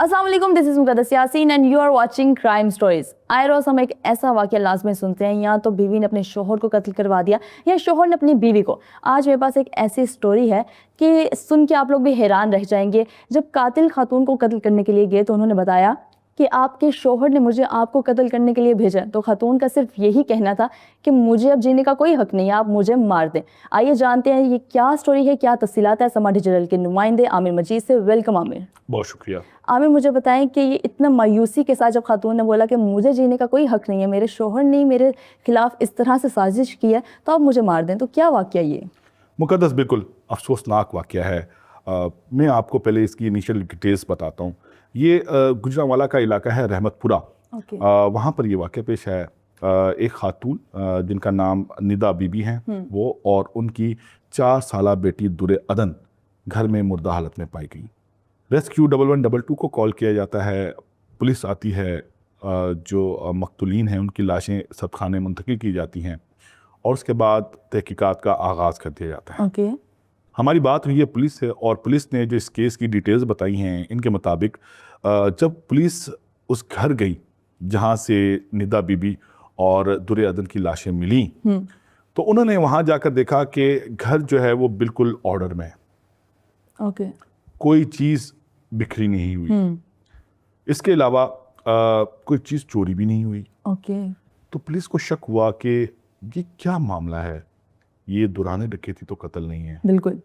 अस्सलाम वालेकुम, this is Muqaddas Yasin and you are watching crime stories. आए रोज़ हम एक ऐसा वाक़या लाज़मी सुनते हैं, या तो बीवी ने अपने शोहर को कत्ल करवा दिया या शोहर ने अपनी बीवी को। आज मेरे पास एक ऐसी स्टोरी है कि सुन के आप लोग भी हैरान रह जाएंगे। जब कातिल खातून को कत्ल करने के लिए गए तो उन्होंने बताया कि आपके शोहर ने मुझे आपको कत्ल करने के लिए भेजा। तो खातून का सिर्फ यही कहना था कि मुझे अब जीने का कोई हक नहीं है, आप मुझे मार दें। आइए जानते हैं ये क्या स्टोरी है, क्या तफसीलात है। समाधि जनरल के नुमाइंदे आमिर मजीद से। वेलकम आमिर। बहुत शुक्रिया। आमिर, मुझे बताएं कि ये इतना मायूसी के साथ जब खातून ने बोला कि मुझे जीने का कोई हक नहीं है, मेरे शोहर ने मेरे खिलाफ इस तरह से साजिश की है, तो आप मुझे मार दें, तो क्या वाक़या ये? मुकद्दस बिल्कुल अफसोसनाक वाक़या है। मैं आपको पहले इसकी इनिशियल डिटेल्स बताता हूँ। ये गुजरांवाला का इलाका है, रहमतपुरा। वहाँ पर ये वाक़या पेश है। एक खातून जिनका नाम निदा बीबी हैं, वो और उनकी 4 साला बेटी दुरे अदन घर में मुर्दा हालत में पाई गई। रेस्क्यू 1112 को कॉल किया जाता है, पुलिस आती है, जो मकतूलीन हैं उनकी लाशें सबखाने मुंतकिल की जाती हैं और उसके बाद तहकीकात का आगाज़ कर दिया जाता है। हमारी बात हुई है पुलिस से, और पुलिस ने जो इस केस की डिटेल्स बताई हैं, इनके मुताबिक जब पुलिस उस घर गई जहां से निदा बीबी और दुरे अदन की लाशें मिली, तो उन्होंने वहां जाकर देखा कि घर जो है वो बिल्कुल ऑर्डर में है। कोई चीज़ बिखरी नहीं हुई। इसके अलावा कोई चीज़ चोरी भी नहीं हुई। तो पुलिस को शक हुआ कि ये क्या मामला है, ये दुराने डकैती तो कत्ल नहीं है। बिल्कुल।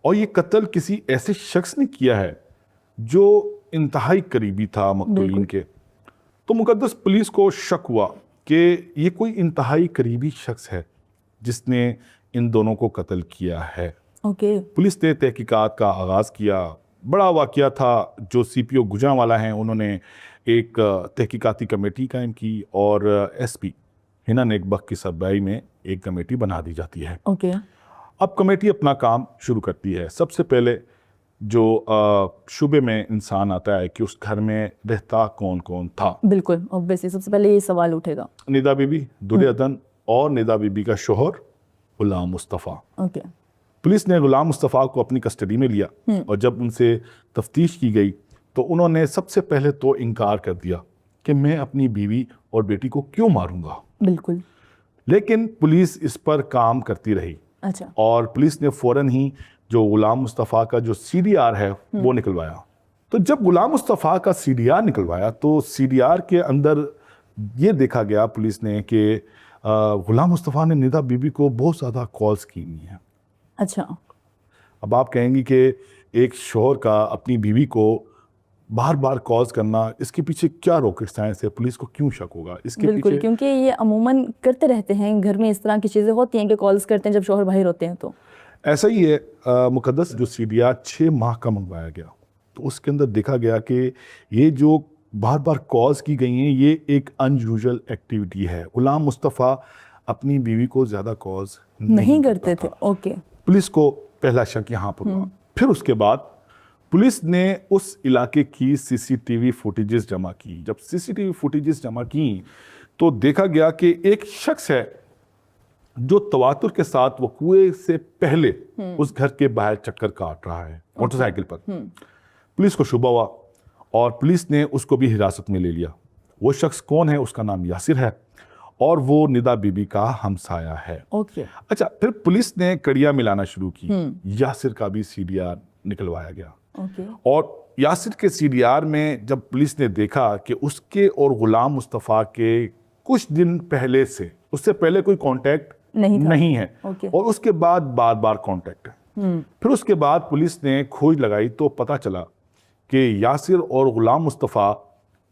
और ये कत्ल किसी ऐसे शख्स ने किया है जो इंतहाई करीबी था मकतूलीन के। तो मुकद्दस पुलिस को शक हुआ कि ये कोई इंतहाई करीबी शख्स है जिसने इन दोनों को कत्ल किया है। पुलिस ने तहकीकात का आगाज़ किया। बड़ा वाक़या था। जो CPO गुजरांवाला हैं, उन्होंने एक तहकीकाती कमेटी कायम की और SP हिना नेक बख्त की सरबराही में एक कमेटी बना दी जाती है। अब कमेटी अपना काम शुरू करती है। सबसे पहले जो शुबे में इंसान आता है कि उस घर में रहता कौन कौन था। बिल्कुल, ऑब्वियसली सबसे पहले ये सवाल उठेगा। निदा बीबी, दुरे अदन और निदा बीबी का शोहर गुलाम मुस्तफ़ा। पुलिस ने गुलाम मुस्तफ़ा को अपनी कस्टडी में लिया और जब उनसे तफ्तीश की गई तो उन्होंने सबसे पहले तो इनकार कर दिया कि मैं अपनी बीवी और बेटी को क्यों मारूंगा। बिल्कुल। लेकिन पुलिस इस पर काम करती रही। और पुलिस ने फौरन ही जो गुलाम मुस्तफ़ा का जो CDR है वो निकलवाया। तो जब गुलाम मुस्तफ़ा का CDR निकलवाया तो CDR के अंदर ये देखा गया पुलिस ने कि गुलाम मुस्तफ़ा ने निदा बीबी को बहुत ज़्यादा कॉल्स की हुई हैं। अब आप कहेंगी कि एक शोहर का अपनी बीवी को बार बार कॉल्स करना, इसके पीछे क्या रॉकेट साइंस है, पुलिस को क्यों शक होगा इसके बिल्कुल, पीछे? क्योंकि ये अमूमन करते रहते हैं घर में, इस तरह की चीज़ें होती हैं कि कॉल्स करते हैं जब शोहर बाहर होते हैं। तो ऐसा ही है मुकद्दस। जो CDR 6 माह का मंगवाया गया तो उसके अंदर देखा गया कि ये जो बार बार कॉल्स की गई हैं, ये एक अनयूजुअल एक्टिविटी है। गुलाम मुस्तफ़ा अपनी बीवी को ज़्यादा कॉल्स नहीं करते थे। पुलिस को पहला शक यहाँ पर हुआ। फिर उसके बाद पुलिस ने उस इलाके की CCTV फुटेजेस जमा की। जब CCTV फुटेजेस जमा की तो देखा गया कि एक शख्स है जो तवातुर के साथ वो कुएं से पहले उस घर के बाहर चक्कर काट रहा है मोटरसाइकिल पर। पुलिस को शुबा हुआ और पुलिस ने उसको भी हिरासत में ले लिया। वो शख्स कौन है? उसका नाम यासिर है और वो निदा बीबी का हमसाया है। अच्छा, फिर पुलिस ने कड़ियाँ मिलाना शुरू की। यासिर का भी CDR निकलवाया गया। और यासिर के CDR में जब पुलिस ने देखा कि उसके और गुलाम मुस्तफ़ा के कुछ दिन पहले से, उससे पहले कोई कांटेक्ट नहीं है और उसके बाद बार बार कांटेक्ट है। फिर उसके बाद पुलिस ने खोज लगाई तो पता चला कि यासिर और गुलाम मुस्तफ़ा,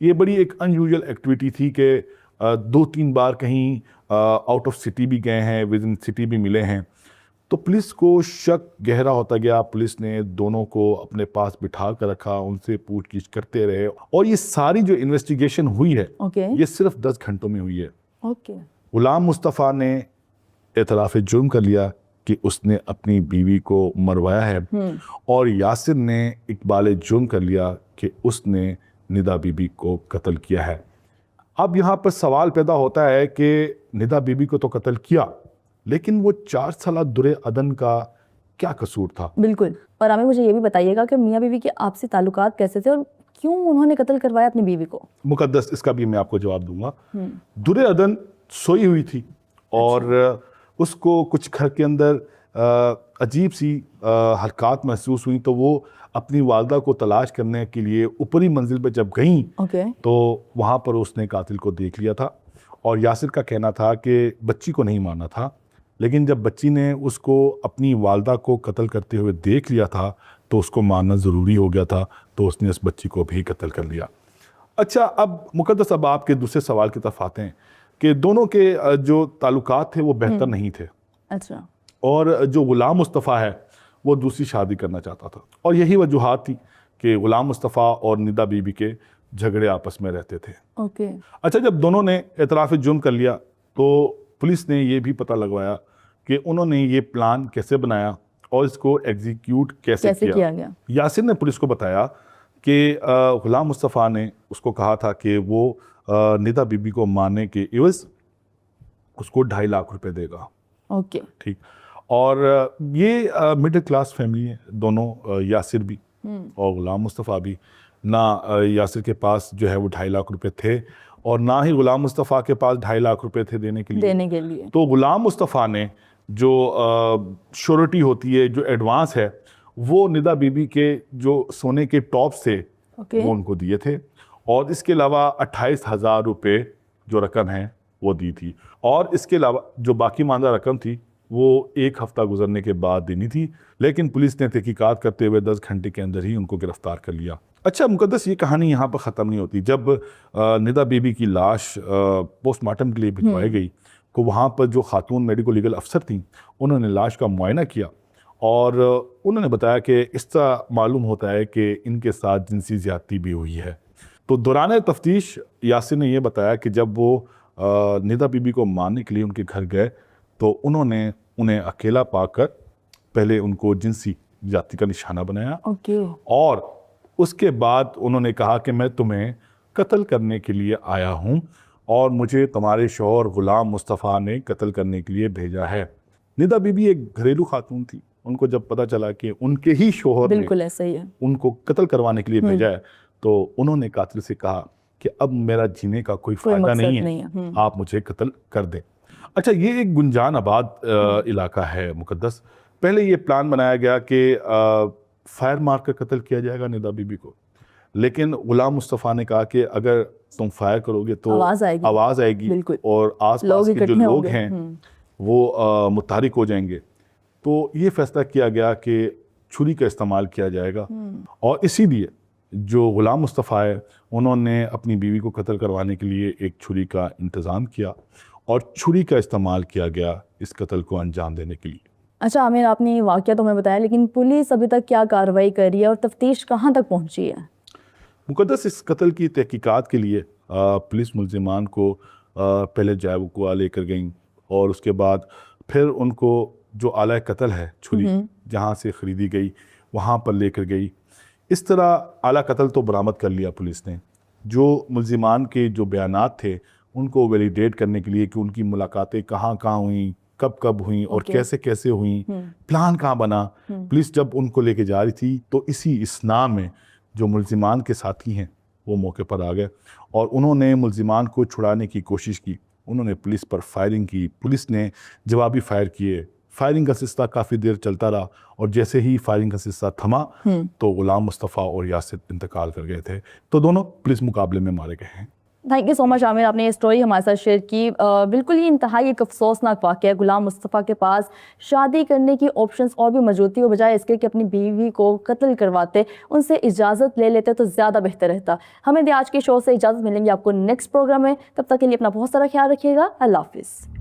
ये बड़ी एक अनयूजुअल एक्टिविटी थी कि 2-3 बार कहीं आउट ऑफ सिटी भी गए हैं, विद इन सिटी भी मिले हैं। तो पुलिस को शक गहरा होता गया। पुलिस ने दोनों को अपने पास बिठा कर रखा, उनसे पूछगिछ करते रहे और ये सारी जो इन्वेस्टिगेशन हुई है ये सिर्फ 10 घंटों में हुई है। गुलाम मुस्तफ़ा ने एतराफ़ जुर्म कर लिया कि उसने अपनी बीवी को मरवाया है और यासिर ने इकबाल जुर्म कर लिया कि उसने निदा बीबी को कत्ल किया है। अब यहाँ पर सवाल पैदा होता है कि निदा बीबी को तो कत्ल किया, लेकिन वो 4 साला दुरे अदन का क्या कसूर था? बिल्कुल। और आमिर, मुझे ये भी बताइएगा कि मियाँ बीवी के आपसी ताल्लुकात कैसे थे और क्यों उन्होंने कत्ल करवाया अपनी बीवी को? मुकद्दस, इसका भी मैं आपको जवाब दूंगा। दुर्योधन सोई हुई थी और उसको कुछ घर के अंदर अजीब सी हरकत महसूस हुई, तो वो अपनी वालदा को तलाश करने के लिए ऊपरी मंजिल पर जब गई तो वहाँ पर उसने कातिल को देख लिया था। और यासिर का कहना था कि बच्ची को नहीं मारना था, लेकिन जब बच्ची ने उसको अपनी वालदा को कत्ल करते हुए देख लिया था तो उसको मारना ज़रूरी हो गया था, तो उसने उस बच्ची को भी कत्ल कर लिया। अच्छा, अब मुकद्दस, अब आपके दूसरे सवाल की तरफ आते हैं कि दोनों के जो ताल्लुकात थे वो बेहतर नहीं थे। अच्छा। और जो गुलाम मुस्तफ़ा है वो दूसरी शादी करना चाहता था, और यही वजूहात थी कि गुलाम मुस्तफ़ा और निदा बीबी के झगड़े आपस में रहते थे। ओके। अच्छा, जब दोनों ने एतराफ़ जुर्म कर लिया तो पुलिस ने ये भी पता लगवाया कि उन्होंने ये प्लान कैसे बनाया और इसको एग्जीक्यूट कैसे किया गया। यासिर ने पुलिस को बताया कि गुलाम मुस्तफ़ा ने उसको कहा था कि वो निदा बीबी को मारने के एवज़ उसको 2.5 लाख रुपए देगा। ओके। ठीक। और ये मिडिल क्लास फैमिली है दोनों, यासिर भी और गुलाम मुस्तफ़ा भी। ना यासिर के पास जो है वो 2.5 लाख रुपए थे और ना ही गुलाम मुस्तफ़ा के पास 2.5 लाख रुपए थे देने के लिए। तो गुलाम मुस्तफ़ा ने जो श्योरिटी होती है, जो एडवांस है, वो निदा बीबी के जो सोने के टॉप्स थे वो उनको दिए थे, और इसके अलावा 28,000 रुपये जो रकम है वो दी थी, और इसके अलावा जो बाकी मांदा रकम थी वो 1 हफ्ता गुजरने के बाद देनी थी, लेकिन पुलिस ने तहकीकात करते हुए 10 घंटे के अंदर ही उनको गिरफ्तार कर लिया। अच्छा मुकद्दस, ये कहानी यहाँ पर ख़त्म नहीं होती। जब निदा बीबी की लाश पोस्टमार्टम के लिए भिजवाई गई तो वहाँ पर जो खातून मेडिको लीगल अफसर थी उन्होंने लाश का मुआयना किया और उन्होंने बताया कि इस तरह मालूम होता है कि इनके साथ जिनसी ज़्यादती भी हुई है। तो दौरान तफ्तीश यासिर ने यह बताया कि जब वो निदा बीबी को मारने के लिए उनके घर गए तो उन्होंने उन्हें अकेला पाकर पहले उनको जिनसी ज़्यादती का निशाना बनाया। और उसके बाद उन्होंने कहा कि मैं तुम्हें कत्ल करने के लिए आया हूँ और मुझे तुम्हारे शौहर गुलाम मुस्तफ़ा ने कत्ल करने के लिए भेजा है। निदा बीबी एक घरेलू खातून थी, उनको जब पता चला कि उनके ही शौहर ने ऐसा ही है उनको कत्ल करवाने के लिए भेजा है तो उन्होंने कातिल से कहा कि अब मेरा जीने का कोई फ़ायदा नहीं है, आप मुझे कत्ल कर दें। अच्छा, ये एक गुंजान आबाद इलाका है मुकद्दस। पहले ये प्लान बनाया गया कि फायर मार कर कत्ल किया जाएगा निदा बीबी को, लेकिन गुलाम मुस्तफ़ा ने कहा कि अगर तुम फायर करोगे तो आवाज़ आएगी और आसपास के जो लोग हैं वो मुतारिक हो जाएंगे। तो ये फैसला किया गया कि छुरी का इस्तेमाल किया जाएगा, और इसीलिए जो गुलाम मुस्तफ़ा है उन्होंने अपनी बीवी को कत्ल करवाने के लिए एक छुरी का इंतज़ाम किया और छुरी का इस्तेमाल किया गया इस कत्ल को अंजाम देने के लिए। अच्छा आमिर, आपने वाक़या तो हमें बताया, लेकिन पुलिस अभी तक क्या कार्रवाई कर रही है और तफ्तीश कहाँ तक पहुँची है? मुकद्दस, इस कत्ल की तहकीकात के लिए पुलिस मुल्ज़िमान को पहले जायवकुआ लेकर गई और उसके बाद फिर उनको जो आला कत्ल है छुरी जहाँ से ख़रीदी गई वहाँ पर लेकर गई। इस तरह आला कत्ल तो बरामद कर लिया पुलिस ने। जो मुल्ज़िमान के जो बयानात थे उनको वैलिडेट करने के लिए कि उनकी मुलाकातें कहाँ कहाँ हुई, कब कब हुई और कैसे कैसे हुई, प्लान कहाँ बना, पुलिस जब उनको लेके जा रही थी तो इसी इसना में जो मुल्ज़िमान के साथी हैं वो मौके पर आ गए और उन्होंने मुल्ज़िमान को छुड़ाने की कोशिश की। उन्होंने पुलिस पर फायरिंग की, पुलिस ने जवाबी फायर किए। फायरिंग का सिलसिला काफ़ी देर चलता रहा और जैसे ही फायरिंग का सिलसिला थमा तो गुलाम मुस्तफ़ा और यासिर इंतकाल कर गए थे। तो दोनों पुलिस मुकाबले में मारे गए हैं। Thank you so much Aamir, आपने ये स्टोरी हमारे साथ शेयर की। बिल्कुल ही इंतहाई एक अफसोसनाक वाक़या है। गुलाम मुस्तफ़ा के पास शादी करने की ऑप्शंस और भी मौजूद थी, वो बजाय इसके कि अपनी बीवी को कत्ल करवाते उनसे इजाज़त ले लेते तो ज़्यादा बेहतर रहता। हमें आज के शो से इजाज़त मिलेंगी आपको नेक्स्ट प्रोग्राम में। तब तक के लिए अपना बहुत सारा ख्याल रखिएगा। अल्लाह हाफ़िज़।